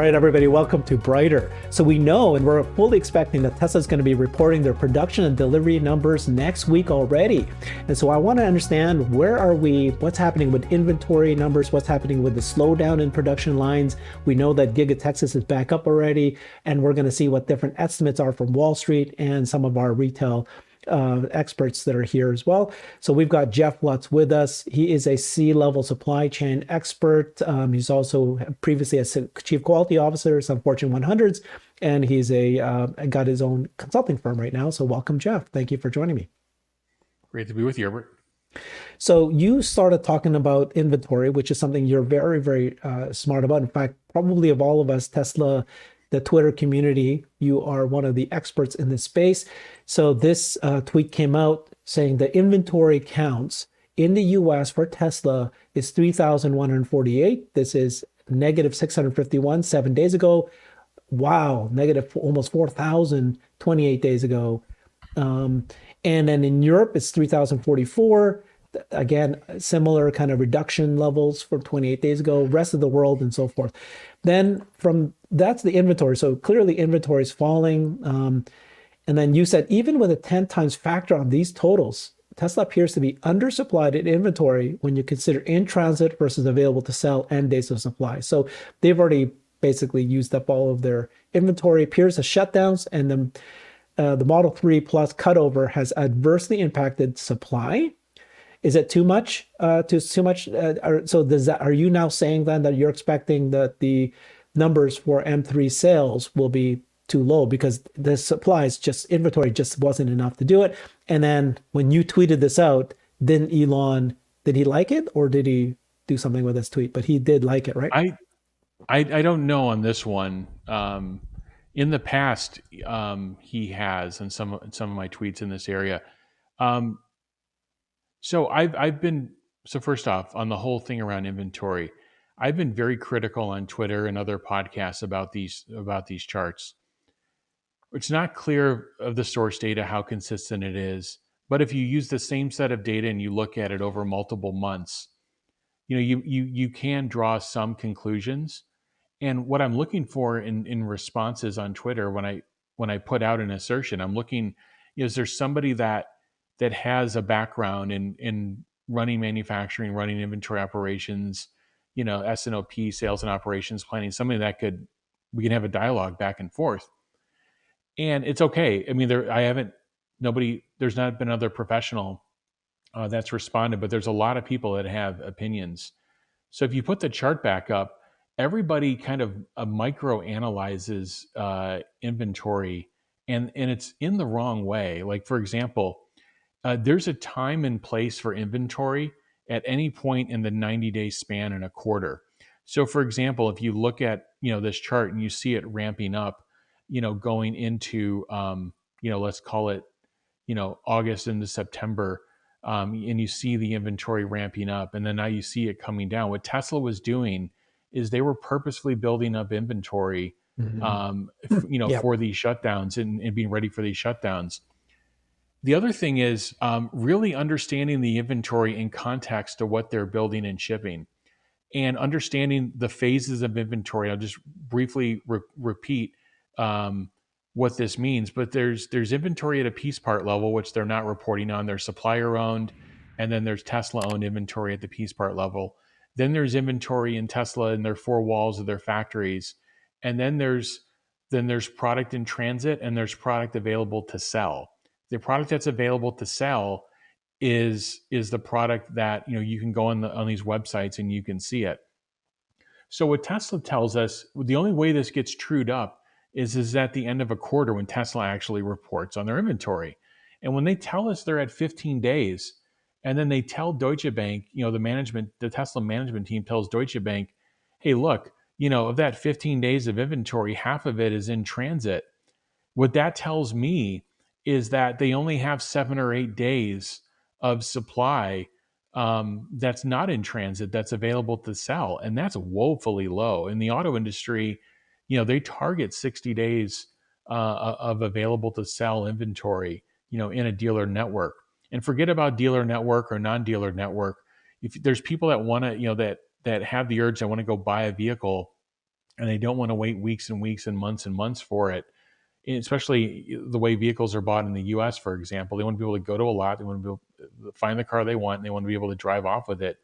right, everybody, welcome to Brighter. So we know and we're fully expecting that Tesla's going to be reporting their production and delivery numbers next week already. And so I want to understand, where are we, what's happening with inventory numbers, what's happening with the slowdown in production lines. We know that Giga Texas is back up already, and we're going to see what different estimates are from Wall Street and some of our retail experts that are here as well. So we've got Jeff Lutz with us. He is a C-level supply chain expert. He's also previously a chief quality officer at some Fortune 100s, and he's got his own consulting firm right now. So welcome, Jeff. Thank you for joining me. Great to be with you, Herbert. So you started talking about inventory, which is something you're very, very smart about. In fact, probably of all of us, Tesla, the Twitter community, you are one of the experts in this space. So this tweet came out saying the inventory counts in the US for Tesla is 3,148. This is negative 651 7 days ago. Wow, negative almost 4,000 28 days ago. And then in Europe, it's 3,044. Again, similar kind of reduction levels from 28 days ago, rest of the world and so forth. Then that's the inventory. So clearly inventory is falling. And then you said, even with a 10 times factor on these totals, Tesla appears to be undersupplied in inventory when you consider in transit versus available to sell and days of supply. So they've already basically used up all of their inventory. Appears as shutdowns, and then the Model 3 Plus cutover has adversely impacted supply. Is it too much? Are you now saying then that you're expecting that the numbers for M3 sales will be too low because the supplies, just inventory, just wasn't enough to do it? And then when you tweeted this out, didn't Elon, did he like it, or did he do something with his tweet? But he did like it, right? I don't know on this one. In the past, he has, and some of my tweets in this area. So first off, on the whole thing around inventory, I've been very critical on Twitter and other podcasts about these charts. It's not clear of the source data how consistent it is, but if you use the same set of data and you look at it over multiple months, you can draw some conclusions. And what I'm looking for in responses on Twitter when I put out an assertion, I'm looking, is there somebody that has a background in running manufacturing, running inventory operations, S&OP, sales and operations planning, somebody that we can have a dialogue back and forth. And it's okay. I mean, there's not been another professional that's responded, but there's a lot of people that have opinions. So if you put the chart back up, everybody kind of micro analyzes inventory, and it's in the wrong way. Like, for example, there's a time and place for inventory at any point in the 90-day span in a quarter. So, for example, if you look at this chart and you see it ramping up, going into let's call it August into September, and you see the inventory ramping up, and then now you see it coming down. What Tesla was doing is they were purposefully building up inventory, for these shutdowns and being ready for these shutdowns. The other thing is really understanding the inventory in context to what they're building and shipping, and understanding the phases of inventory. I'll just briefly repeat what this means, but there's inventory at a piece part level, which they're not reporting on. There's supplier owned, and then there's Tesla owned inventory at the piece part level. Then there's inventory in Tesla in their four walls of their factories, and then there's product in transit, and there's product available to sell. The product that's available to sell is the product that you can go on these websites and you can see it. So what Tesla tells us, the only way this gets trued up is at the end of a quarter when Tesla actually reports on their inventory. And when they tell us they're at 15 days, and then they tell Deutsche Bank, the Tesla management team tells Deutsche Bank, hey, look, of that 15 days of inventory, half of it is in transit. What that tells me is that they only have 7 or 8 days of supply that's not in transit, that's available to sell. And that's woefully low. In the auto industry, they target 60 days of available to sell inventory, in a dealer network. And forget about dealer network or non-dealer network. If there's people that want to, that have the urge, that want to go buy a vehicle and they don't want to wait weeks and weeks and months for it. Especially the way vehicles are bought in the U.S., for example, they want to be able to go to a lot, they want to be able to find the car they want, and they want to be able to drive off with it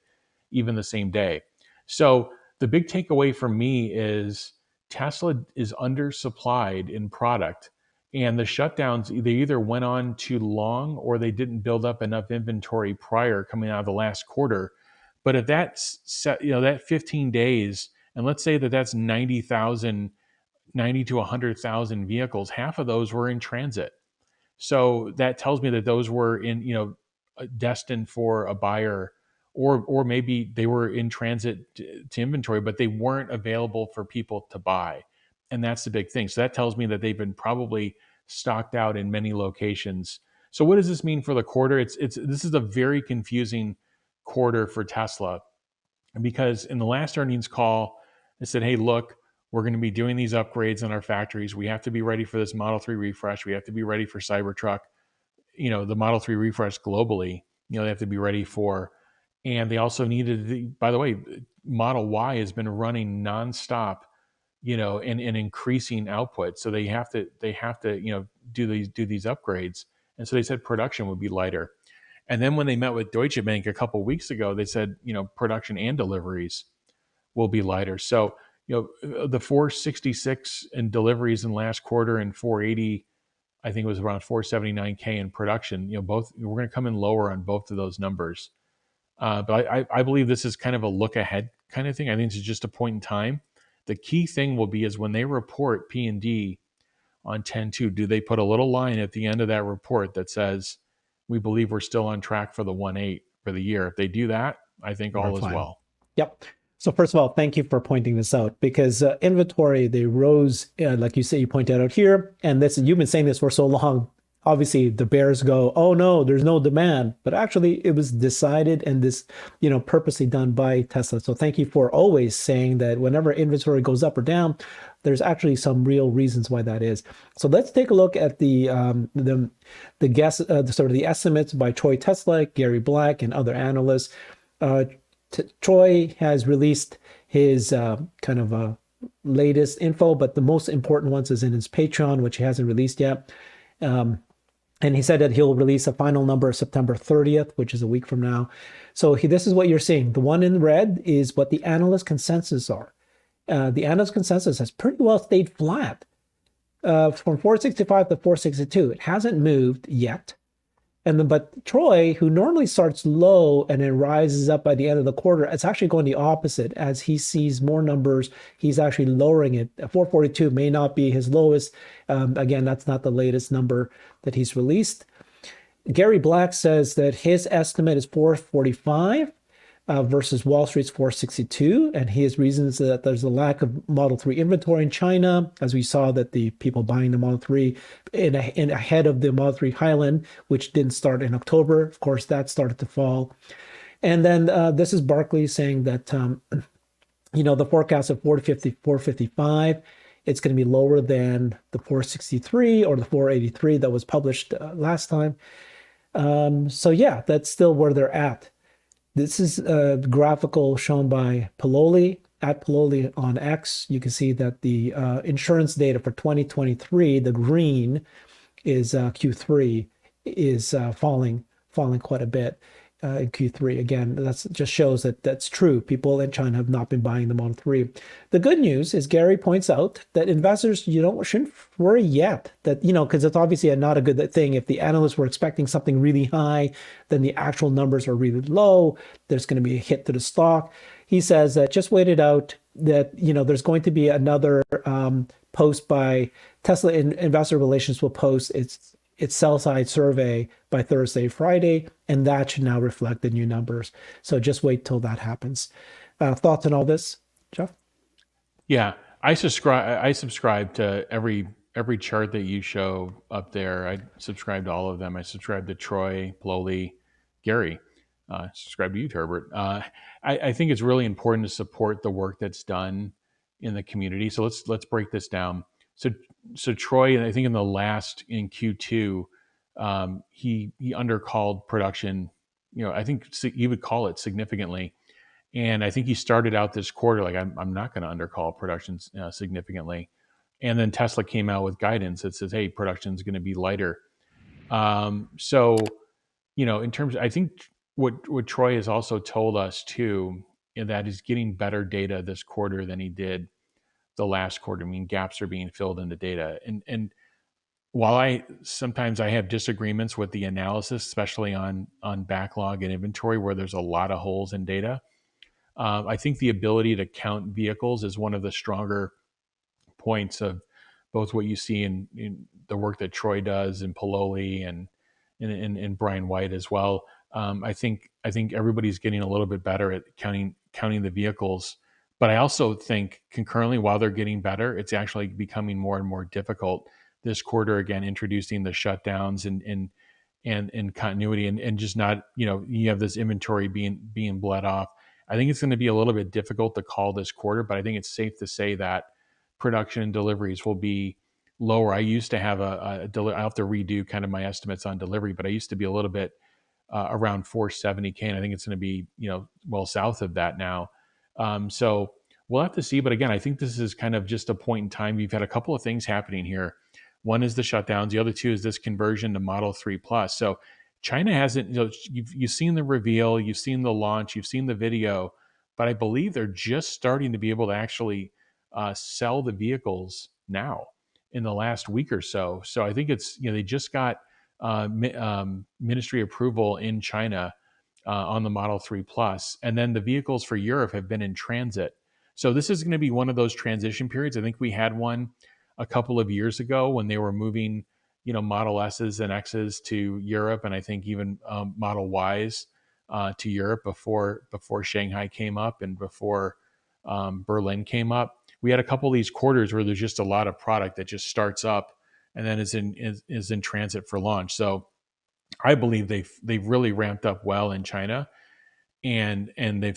even the same day. So the big takeaway from me is Tesla is undersupplied in product, and the shutdowns, they either went on too long or they didn't build up enough inventory prior coming out of the last quarter. But if that's set, that 15 days, and let's say that that's 90 to 100,000 vehicles, half of those were in transit. So that tells me that those were destined for a buyer, or maybe they were in transit to inventory, but they weren't available for people to buy. And that's the big thing. So that tells me that they've been probably stocked out in many locations. So what does this mean for the quarter? This is a very confusing quarter for Tesla, because in the last earnings call, they said, hey, look, we're going to be doing these upgrades in our factories. We have to be ready for this Model 3 refresh. We have to be ready for Cybertruck, the Model 3 refresh globally, they have to be ready for. And they also needed, by the way, Model Y has been running nonstop, and increasing output. So they have to, do these upgrades. And so they said production would be lighter. And then when they met with Deutsche Bank a couple of weeks ago, they said, production and deliveries will be lighter. So, the 466 in deliveries in last quarter and 480, I think it was around 479K in production, both, we're going to come in lower on both of those numbers. But I believe this is kind of a look ahead kind of thing. I think this is just a point in time. The key thing will be is when they report P&D on 10/2, do they put a little line at the end of that report that says, we believe we're still on track for the 1.8 for the year? If they do that, I think all is well. Yep. So first of all, thank you for pointing this out, because inventory, they rose, like you say, you pointed out here, and this, you've been saying this for so long. Obviously, the bears go, oh no, there's no demand, but actually it was decided and this, purposely done by Tesla. So thank you for always saying that whenever inventory goes up or down, there's actually some real reasons why that is. So let's take a look at the sort of the estimates by Troy Tesla, Gary Black, and other analysts. Troy has released his kind of latest info, but the most important ones is in his Patreon, which he hasn't released yet. And he said that he'll release a final number September 30th, which is a week from now. So this is what you're seeing. The one in red is what the analyst consensus are. The analyst consensus has pretty well stayed flat from 465 to 462. It hasn't moved yet. But Troy, who normally starts low and then rises up by the end of the quarter, it's actually going the opposite. As he sees more numbers, he's actually lowering it. 442 may not be his lowest. Again, that's not the latest number that he's released. Gary Black says that his estimate is 445 versus Wall Street's 462. And his reasons that there's a lack of Model 3 inventory in China, as we saw that the people buying the Model 3 in ahead of the Model 3 Highland, which didn't start in October. Of course, that started to fall. And then this is Barclays saying that, the forecast of 450, 455, it's going to be lower than the 463 or the 483 that was published last time. So yeah, that's still where they're at. This is a graphical shown by Pololi, at Pololi on X. You can see that the insurance data for 2023, the green is Q3, is falling quite a bit in Q3. Again, that just shows that that's true. People in China have not been buying the Model 3. The good news is Gary points out that investors, shouldn't worry yet. That, because it's obviously not a good thing. If the analysts were expecting something really high, then the actual numbers are really low. There's going to be a hit to the stock. He says that just wait it out, that, there's going to be another post by Tesla Investor Relations will post its sell-side survey by Thursday, Friday, and that should now reflect the new numbers. So just wait till that happens. Thoughts on all this, Jeff? Yeah, I subscribe to every chart that you show up there. I subscribe to all of them. I subscribe to Troy, Pololi, Gary. Subscribe to you, Herbert. I think it's really important to support the work that's done in the community. So let's break this down. So Troy, I think in Q2, he undercalled production. I think he would call it significantly, And I think he started out this quarter like, I'm not going to undercall production significantly. And then Tesla came out with guidance that says, hey, production is going to be lighter. So, in terms, I think what Troy has also told us too, that he's getting better data this quarter than he did the last quarter. I mean, gaps are being filled in the data. And while I sometimes I have disagreements with the analysis, especially on backlog and inventory, where there's a lot of holes in data, I think the ability to count vehicles is one of the stronger points of both what you see in the work that Troy does and Pololi and Brian White as well. I think everybody's getting a little bit better at counting the vehicles, but I also think concurrently, while they're getting better, it's actually becoming more and more difficult this quarter. Again, introducing the shutdowns and continuity and just not, you have this inventory being bled off. I think it's going to be a little bit difficult to call this quarter, but I think it's safe to say that production and deliveries will be lower. I used to have I have to redo kind of my estimates on delivery, but I used to be a little bit around 470K, and I think it's going to be, well south of that now. So we'll have to see. But again, I think this is kind of just a point in time. You've had a couple of things happening here. One is the shutdowns. The other two is this conversion to Model 3 Plus. So China hasn't, you've seen the reveal, you've seen the launch, you've seen the video, but I believe they're just starting to be able to actually sell the vehicles now in the last week or so. So I think it's, they just got ministry approval in China on the Model 3 Plus. And then the vehicles for Europe have been in transit. So this is going to be one of those transition periods. I think we had one a couple of years ago when they were moving, Model S's and X's to Europe, and I think even Model Y's to Europe before Shanghai came up and before Berlin came up. We had a couple of these quarters where there's just a lot of product that just starts up and then is in transit for launch. So I believe they've really ramped up well in China, and they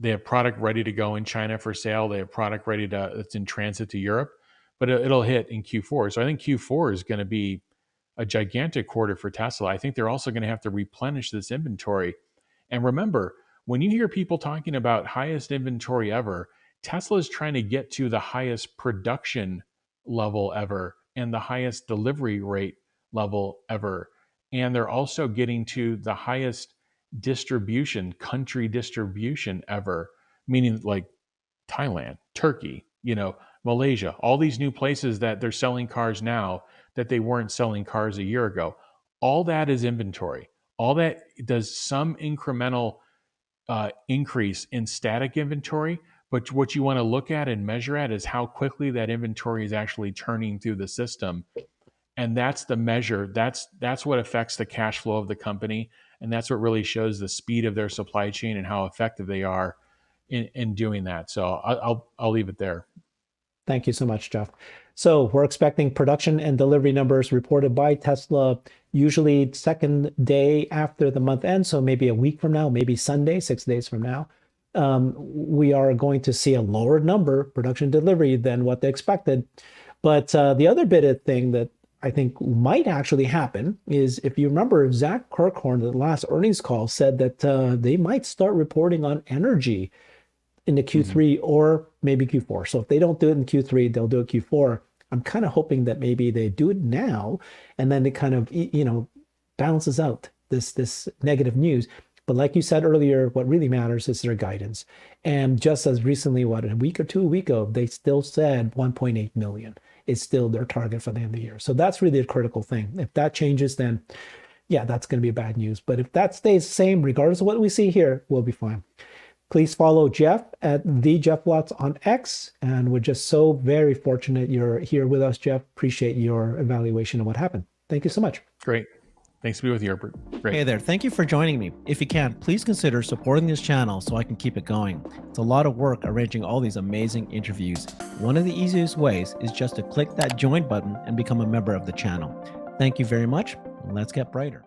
have product ready to go in China for sale. They have product that's in transit to Europe, but it'll hit in Q4. So I think Q4 is going to be a gigantic quarter for Tesla. I think they're also going to have to replenish this inventory. And remember, when you hear people talking about highest inventory ever, Tesla is trying to get to the highest production level ever and the highest delivery rate level ever. And they're also getting to the highest country distribution ever, meaning like Thailand, Turkey, Malaysia, all these new places that they're selling cars now that they weren't selling cars a year ago. All that is inventory. All that does some incremental increase in static inventory, but what you want to look at and measure at is how quickly that inventory is actually turning through the system. And that's the measure. That's what affects the cash flow of the company. And that's what really shows the speed of their supply chain and how effective they are in doing that. So I'll leave it there. Thank you so much, Jeff. So we're expecting production and delivery numbers reported by Tesla, usually second day after the month end. So maybe a week from now, maybe Sunday, 6 days from now. We are going to see a lower number production delivery than what they expected. But the other bit of thing that I think might actually happen is, if you remember, Zach Kirkhorn, the last earnings call, said that they might start reporting on energy in the Q3 or maybe Q4. So if they don't do it in Q3, they'll do it Q4. I'm kind of hoping that maybe they do it now, and then it kind of, balances out this negative news. But like you said earlier, what really matters is their guidance. And just as recently, a week or 2 weeks ago, they still said 1.8 million is still their target for the end of the year. So that's really a critical thing. If that changes, then yeah, that's going to be bad news. But if that stays the same, regardless of what we see here, we'll be fine. Please follow Jeff at the Jeff Lutz on X. And we're just so very fortunate you're here with us, Jeff. Appreciate your evaluation of what happened. Thank you so much. Great. Thanks to be with you, Herbert. Great. Hey there. Thank you for joining me. If you can, please consider supporting this channel so I can keep it going. It's a lot of work arranging all these amazing interviews. One of the easiest ways is just to click that join button and become a member of the channel. Thank you very much. Let's get brighter.